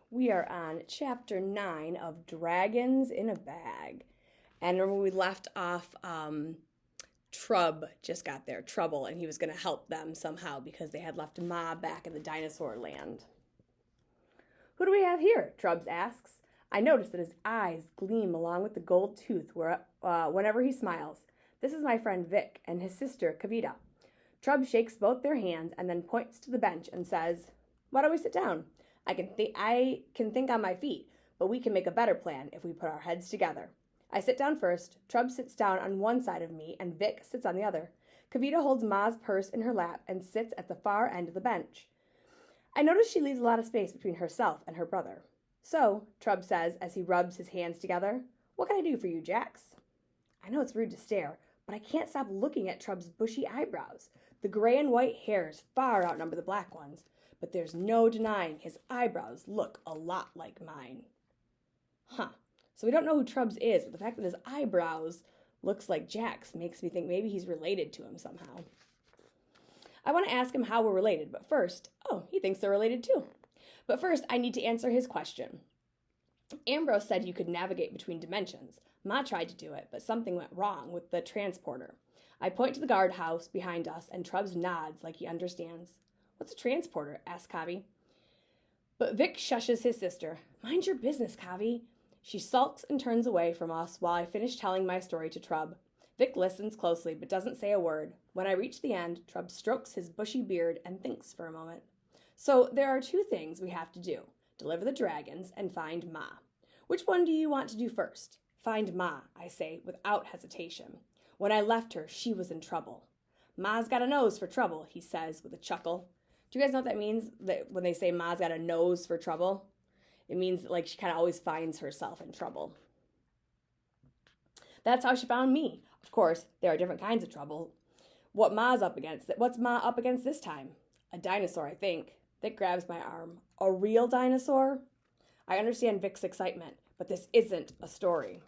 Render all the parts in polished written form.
We are on chapter 9 of Dragons in a Bag. And remember, we left off, Trub just got there, Trouble, and he was going to help them somehow because they had left Ma back in the dinosaur land. Who do we have here? Trubs asks. I notice that his eyes gleam along with the gold tooth whenever he smiles. This is my friend Vic and his sister Kavita. Trub shakes both their hands and then points to the bench and says, "Why don't we sit down? I can think on my feet, but we can make a better plan if we put our heads together." I sit down first. Trub sits down on one side of me, and Vic sits on the other. Kavita holds Ma's purse in her lap and sits at the far end of the bench. I notice she leaves a lot of space between herself and her brother. "So," Trub says as he rubs his hands together, "what can I do for you, Jax?" I know it's rude to stare, but I can't stop looking at Trub's bushy eyebrows. The gray and white hairs far outnumber the black ones, but there's no denying his eyebrows look a lot like mine. So we don't know who Trubs is, but the fact that his eyebrows looks like Jack's makes me think maybe he's related to him somehow. I want to ask him how we're related, but first, he thinks they're related too. But first, I need to answer his question. Ambrose said you could navigate between dimensions. Ma tried to do it, but something went wrong with the transporter. I point to the guardhouse behind us, and Trubs nods like he understands. "What's a transporter?" asks Kavi. But Vic shushes his sister. "Mind your business, Kavi." She sulks and turns away from us while I finish telling my story to Trub. Vic listens closely but doesn't say a word. When I reach the end, Trub strokes his bushy beard and thinks for a moment. "So there are two things we have to do. Deliver the dragons and find Ma. Which one do you want to do first?" "Find Ma," I say without hesitation. "When I left her, she was in trouble." "Ma's got a nose for trouble," he says with a chuckle. Do you guys know what that means? That when they say Ma's got a nose for trouble? It means like she kind of always finds herself in trouble. That's how she found me. Of course, there are different kinds of trouble. What's Ma up against this time? "A dinosaur, I think." Vic grabs my arm. "A real dinosaur?" I understand Vic's excitement, but this isn't a story.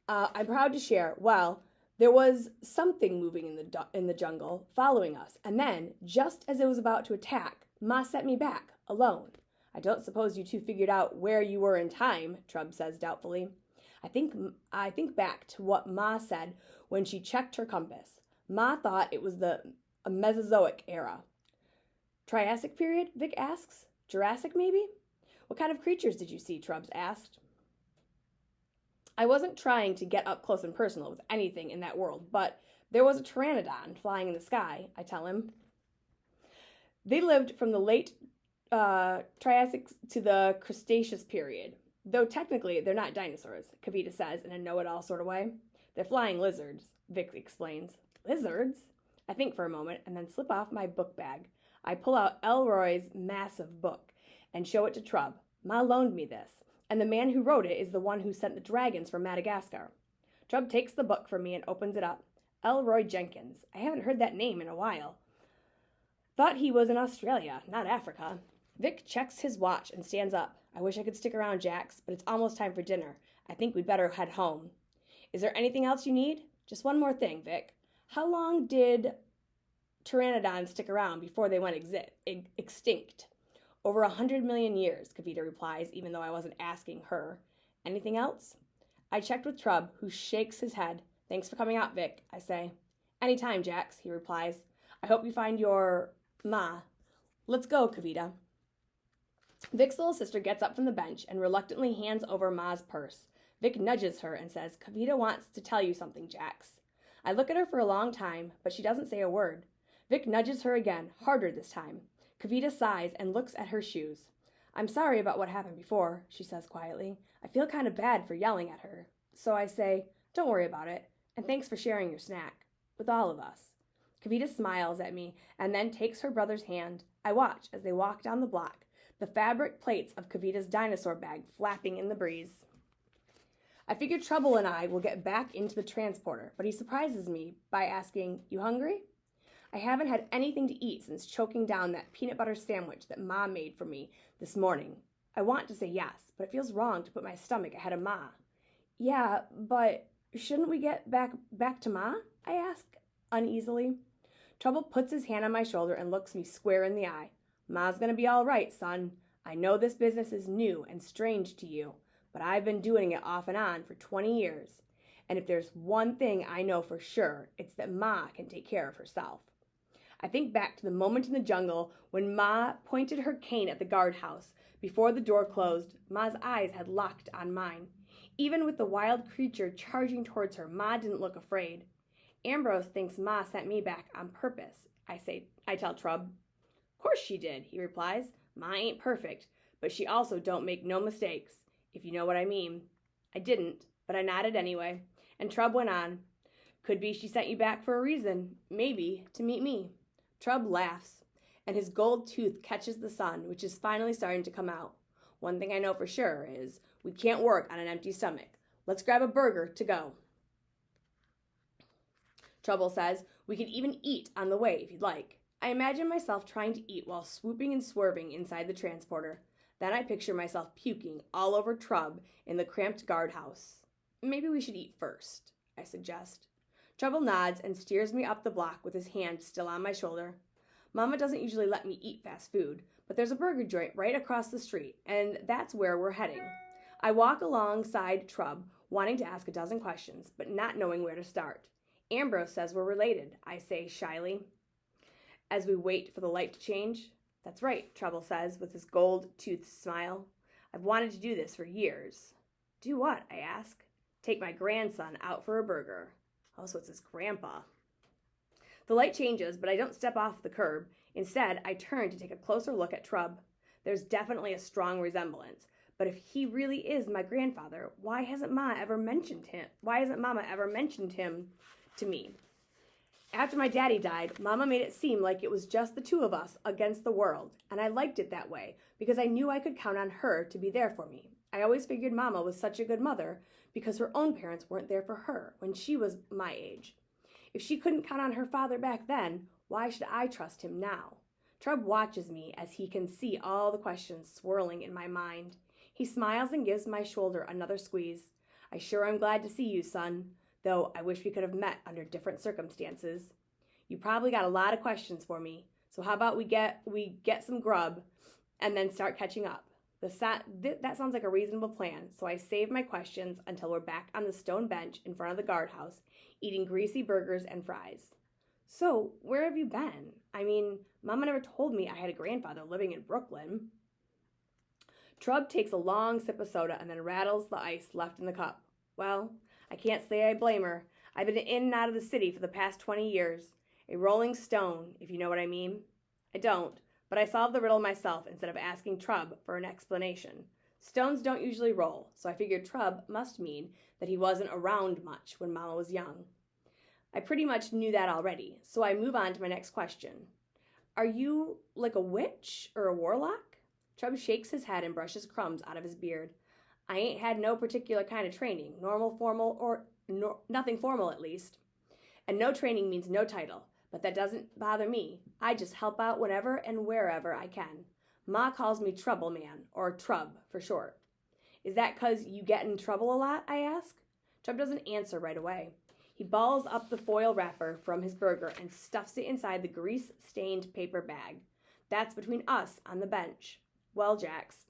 I'm proud to share, there was something moving in the jungle, following us, and then, just as it was about to attack, Ma set me back, alone. "I don't suppose you two figured out where you were in time," Trub says doubtfully. I think back to what Ma said when she checked her compass. Ma thought it was the Mesozoic era. "Triassic period?" Vic asks. "Jurassic, maybe?" "What kind of creatures did you see?" Trubs asked. I wasn't trying to get up close and personal with anything in that world, but there was a pteranodon flying in the sky, I tell him. They lived from the late Triassic to the Cretaceous period, though technically they're not dinosaurs, Kavita says in a know-it-all sort of way. "They're flying lizards," Vic explains. "Lizards?" I think for a moment and then slip off my book bag. I pull out Elroy's massive book and show it to Trub. "Ma loaned me this, and the man who wrote it is the one who sent the dragons from Madagascar." Trub takes the book from me and opens it up. Elroy Jenkins. I haven't heard that name in a while. Thought he was in Australia, not Africa. Vic checks his watch and stands up. "I wish I could stick around, Jax, but it's almost time for dinner. I think we'd better head home." "Is there anything else you need?" "Just one more thing, Vic. How long did pteranodons stick around before they went extinct?" "Over 100 million years," Kavita replies, even though I wasn't asking her. "Anything else?" I checked with Trub, who shakes his head. "Thanks for coming out, Vic," I say. "Anytime, Jax," he replies. "I hope you find your Ma. Let's go, Kavita." Vic's little sister gets up from the bench and reluctantly hands over Ma's purse. Vic nudges her and says, "Kavita wants to tell you something, Jax." I look at her for a long time, but she doesn't say a word. Vic nudges her again, harder this time. Kavita sighs and looks at her shoes. "I'm sorry about what happened before," she says quietly. "I feel kind of bad for yelling at her." So I say, "Don't worry about it, and thanks for sharing your snack. With all of us." Kavita smiles at me and then takes her brother's hand. I watch as they walk down the block, the fabric plates of Kavita's dinosaur bag flapping in the breeze. I figure Trouble and I will get back into the transporter, but he surprises me by asking, "You hungry?" I haven't had anything to eat since choking down that peanut butter sandwich that Ma made for me this morning. I want to say yes, but it feels wrong to put my stomach ahead of Ma. "Yeah, but shouldn't we get back to Ma?" I ask uneasily. Trouble puts his hand on my shoulder and looks me square in the eye. Ma's gonna be all right, son. I know this business is new and strange to you, but I've been doing it off and on for 20 years. And if there's one thing I know for sure, it's that Ma can take care of herself. I think back to the moment in the jungle when Ma pointed her cane at the guardhouse. Before the door closed, Ma's eyes had locked on mine. Even with the wild creature charging towards her, Ma didn't look afraid. Ambrose thinks Ma sent me back on purpose, I tell Trub. Course she did, he replies. Ma ain't perfect, but she also don't make no mistakes, if you know what I mean. I didn't, but I nodded anyway, and Trub went on. Could be she sent you back for a reason, maybe to meet me. Trub laughs, and his gold tooth catches the sun, which is finally starting to come out. One thing I know for sure is we can't work on an empty stomach. Let's grab a burger to go. Trouble says we could even eat on the way if you'd like. I imagine myself trying to eat while swooping and swerving inside the transporter. Then I picture myself puking all over Trub in the cramped guardhouse. Maybe we should eat first, I suggest. Trouble nods and steers me up the block with his hand still on my shoulder. Mama doesn't usually let me eat fast food, but there's a burger joint right across the street, and that's where we're heading. I walk alongside Trub, wanting to ask a dozen questions, but not knowing where to start. Ambrose says we're related, I say shyly. As we wait for the light to change. That's right, Trouble says with his gold-toothed smile. I've wanted to do this for years. Do what? I ask. Take my grandson out for a burger. Oh, so it's his grandpa. The light changes, but I don't step off the curb. Instead, I turn to take a closer look at Trub. There's definitely a strong resemblance. But if he really is my grandfather, why hasn't Mama ever mentioned him to me? After my daddy died, Mama made it seem like it was just the two of us against the world, and I liked it that way because I knew I could count on her to be there for me. I always figured Mama was such a good mother because her own parents weren't there for her when she was my age. If she couldn't count on her father back then, why should I trust him now? Trub watches me as he can see all the questions swirling in my mind. He smiles and gives my shoulder another squeeze. I sure am glad to see you, son, though I wish we could have met under different circumstances. You probably got a lot of questions for me, so how about we get some grub and then start catching up? That sounds like a reasonable plan, so I save my questions until we're back on the stone bench in front of the guardhouse, eating greasy burgers and fries. So, where have you been? I mean, Mama never told me I had a grandfather living in Brooklyn. Trub takes a long sip of soda and then rattles the ice left in the cup. Well, I can't say I blame her. I've been in and out of the city for the past 20 years. A rolling stone, if you know what I mean. I don't, but I solved the riddle myself instead of asking Trub for an explanation. Stones don't usually roll, so I figured Trub must mean that he wasn't around much when Mama was young. I pretty much knew that already, so I move on to my next question. Are you like a witch or a warlock? Trub shakes his head and brushes crumbs out of his beard. I ain't had no particular kind of training, nothing formal at least. And no training means no title, but that doesn't bother me. I just help out whenever and wherever I can. Ma calls me Trouble Man, or Trub for short. Is that 'cause you get in trouble a lot, I ask? Trub doesn't answer right away. He balls up the foil wrapper from his burger and stuffs it inside the grease-stained paper bag. That's between us on the bench. Well, Jax,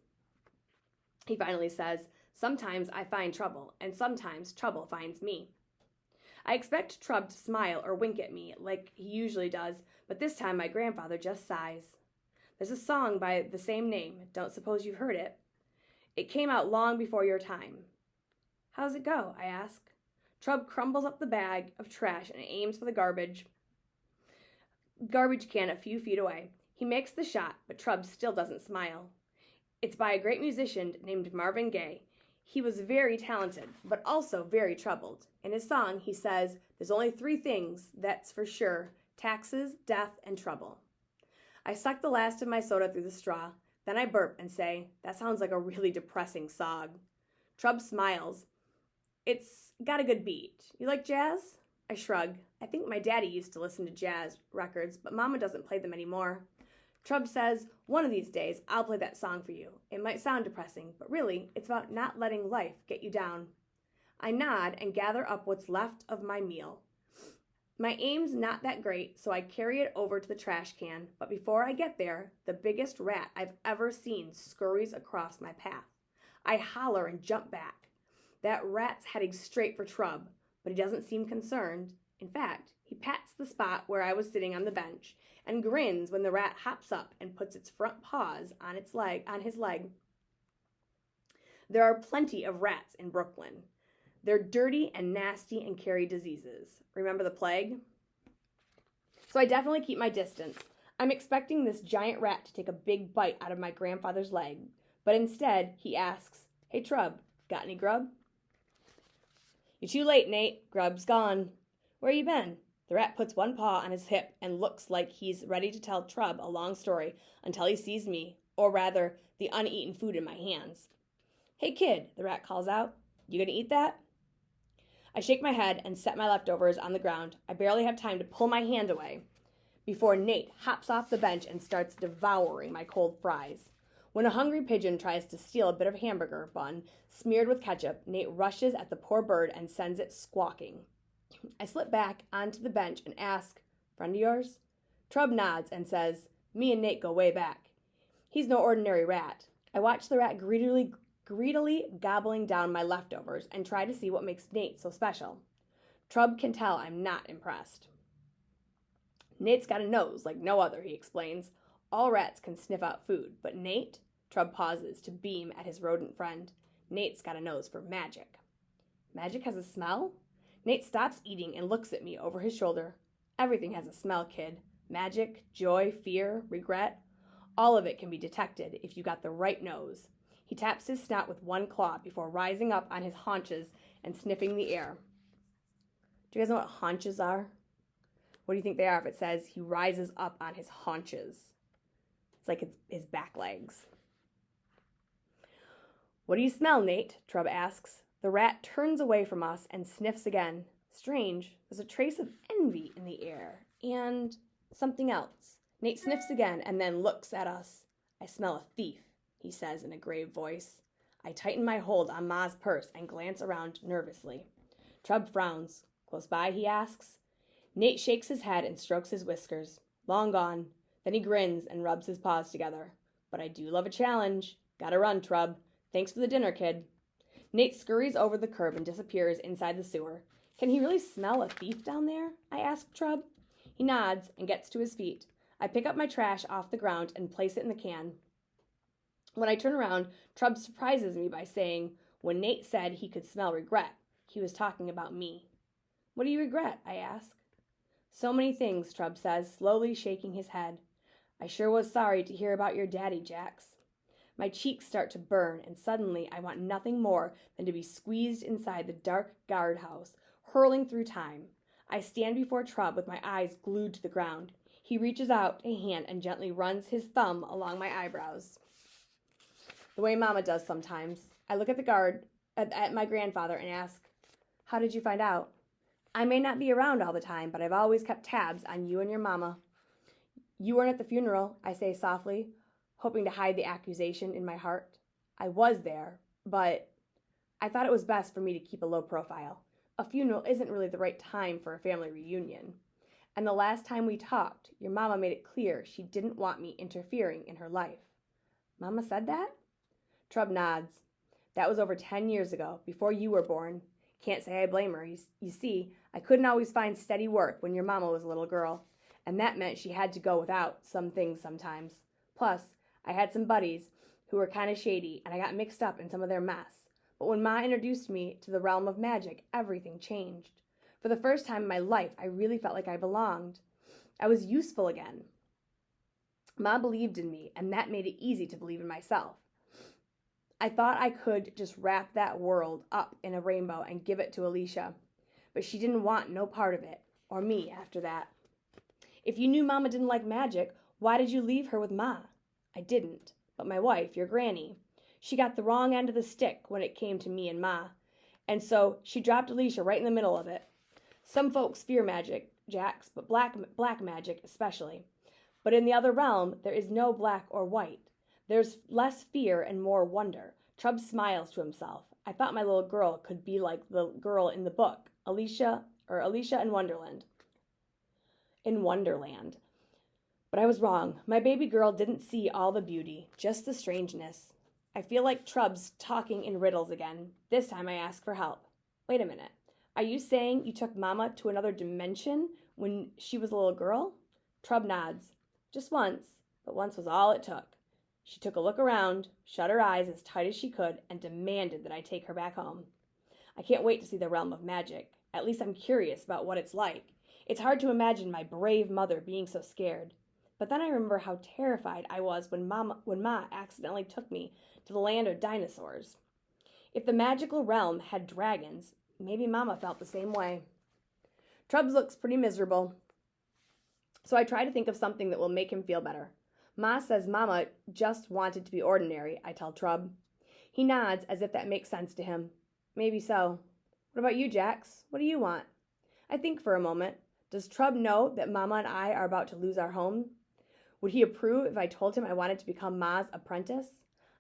he finally says, sometimes I find trouble, and sometimes trouble finds me. I expect Trub to smile or wink at me like he usually does, but this time my grandfather just sighs. There's a song by the same name. Don't suppose you've heard it. It came out long before your time. How's it go? I ask. Trub crumbles up the bag of trash and aims for the garbage can a few feet away. He makes the shot, but Trub still doesn't smile. It's by a great musician named Marvin Gaye. He was very talented, but also very troubled. In his song, he says, there's only 3 things, that's for sure, taxes, death, and trouble. I suck the last of my soda through the straw. Then I burp and say, that sounds like a really depressing song. Trub smiles. It's got a good beat. You like jazz? I shrug. I think my daddy used to listen to jazz records, but Mama doesn't play them anymore. Trub says, one of these days, I'll play that song for you. It might sound depressing, but really, it's about not letting life get you down. I nod and gather up what's left of my meal. My aim's not that great, so I carry it over to the trash can, but before I get there, the biggest rat I've ever seen scurries across my path. I holler and jump back. That rat's heading straight for Trub, but he doesn't seem concerned. In fact, he pats the spot where I was sitting on the bench and grins when the rat hops up and puts its front paws on his leg. There are plenty of rats in Brooklyn. They're dirty and nasty and carry diseases. Remember the plague? So I definitely keep my distance. I'm expecting this giant rat to take a big bite out of my grandfather's leg, but instead he asks, "Hey Trub, got any grub?" "You're too late, Nate. Grub's gone." "Where you been?" The rat puts one paw on his hip and looks like he's ready to tell Trub a long story until he sees me, or rather, the uneaten food in my hands. "Hey kid," the rat calls out, "you gonna eat that?" I shake my head and set my leftovers on the ground. I barely have time to pull my hand away before Nate hops off the bench and starts devouring my cold fries. When a hungry pigeon tries to steal a bit of hamburger bun smeared with ketchup, Nate rushes at the poor bird and sends it squawking. I slip back onto the bench and ask, "Friend of yours?" Trub nods and says, "Me and Nate go way back. He's no ordinary rat." I watch the rat greedily gobbling down my leftovers and try to see what makes Nate so special. Trub can tell I'm not impressed. "Nate's got a nose like no other," he explains. "All rats can sniff out food, but Nate," Trub pauses to beam at his rodent friend, "Nate's got a nose for magic." "Magic has a smell?" Nate stops eating and looks at me over his shoulder. "Everything has a smell, kid. Magic, joy, fear, regret. All of it can be detected if you got the right nose." He taps his snout with one claw before rising up on his haunches and sniffing the air. Do you guys know what haunches are? What do you think they are if it says he rises up on his haunches? It's like his back legs. "What do you smell, Nate?" Trub asks. The rat turns away from us and sniffs again. Strange, there's a trace of envy in the air and something else. Nate sniffs again and then looks at us. "I smell a thief," he says in a grave voice. I tighten my hold on Ma's purse and glance around nervously. Trub frowns. "Close by?" he asks. Nate shakes his head and strokes his whiskers. "Long gone." Then he grins and rubs his paws together. "But I do love a challenge. Gotta run, Trub. Thanks for the dinner, kid." Nate scurries over the curb and disappears inside the sewer. "Can he really smell a thief down there?" I ask Trub. He nods and gets to his feet. I pick up my trash off the ground and place it in the can. When I turn around, Trub surprises me by saying, when Nate said he could smell regret, he was talking about me. "What do you regret?" I ask. "So many things," Trub says, slowly shaking his head. "I sure was sorry to hear about your daddy, Jax." My cheeks start to burn, and suddenly I want nothing more than to be squeezed inside the dark guardhouse, hurling through time. I stand before Trub with my eyes glued to the ground. He reaches out a hand and gently runs his thumb along my eyebrows, the way Mama does sometimes. I look at at my grandfather and ask, "How did you find out?" "I may not be around all the time, but I've always kept tabs on you and your mama." "You weren't at the funeral," I say softly, hoping to hide the accusation in my heart. "I was there, but I thought it was best for me to keep a low profile. A funeral isn't really the right time for a family reunion. And the last time we talked, your mama made it clear she didn't want me interfering in her life." "Mama said that?" Trub nods. "That was over 10 years ago, before you were born. Can't say I blame her. You see, I couldn't always find steady work when your mama was a little girl, and that meant she had to go without some things sometimes. Plus, I had some buddies who were kind of shady, and I got mixed up in some of their mess. But when Ma introduced me to the realm of magic, everything changed. For the first time in my life, I really felt like I belonged. I was useful again. Ma believed in me, and that made it easy to believe in myself. I thought I could just wrap that world up in a rainbow and give it to Alicia, but she didn't want no part of it, or me after that. If you knew Mama didn't like magic, why did you leave her with Ma?" "I didn't, but my wife, your granny, she got the wrong end of the stick when it came to me and Ma, and so she dropped Alicia right in the middle of it. Some folks fear magic, Jax, but black magic especially. But in the other realm, there is no black or white. There's less fear and more wonder." Trub smiles to himself. I thought my little girl could be like the girl in the book, Alicia in Wonderland. in Wonderland. But I was wrong. My baby girl didn't see all the beauty, just the strangeness. I feel like Trub's talking in riddles again. This time I ask for help. Wait a minute. Are you saying you took Mama to another dimension when she was a little girl? Trub nods. Just once, but once was all it took. She took a look around, shut her eyes as tight as she could, and demanded that I take her back home. I can't wait to see the realm of magic. At least I'm curious about what it's like. It's hard to imagine my brave mother being so scared. But then I remember how terrified I was when Ma accidentally took me to the land of dinosaurs. If the magical realm had dragons, maybe Mama felt the same way. Trub looks pretty miserable, so I try to think of something that will make him feel better. Ma says Mama just wanted to be ordinary, I tell Trub. He nods as if that makes sense to him. Maybe so. What about you, Jax? What do you want? I think for a moment. Does Trub know that Mama and I are about to lose our home? Would he approve if I told him I wanted to become Ma's apprentice?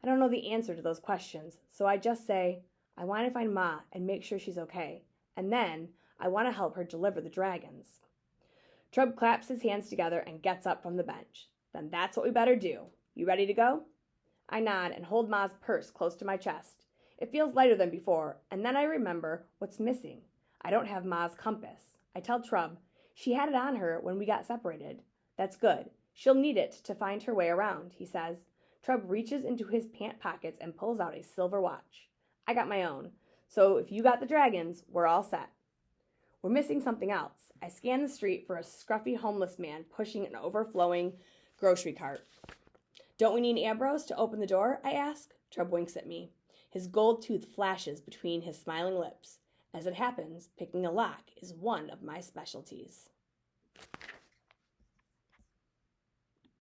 I don't know the answer to those questions, so I just say, I want to find Ma and make sure she's okay. And then, I want to help her deliver the dragons. Trub claps his hands together and gets up from the bench. Then that's what we better do. You ready to go? I nod and hold Ma's purse close to my chest. It feels lighter than before, and then I remember what's missing. I don't have Ma's compass. I tell Trub, she had it on her when we got separated. That's good. She'll need it to find her way around, he says. Trub reaches into his pant pockets and pulls out a silver watch. I got my own, so if you got the dragons, we're all set. We're missing something else. I scan the street for a scruffy homeless man pushing an overflowing grocery cart. Don't we need Ambrose to open the door? I ask. Trub winks at me. His gold tooth flashes between his smiling lips. As it happens, picking a lock is one of my specialties.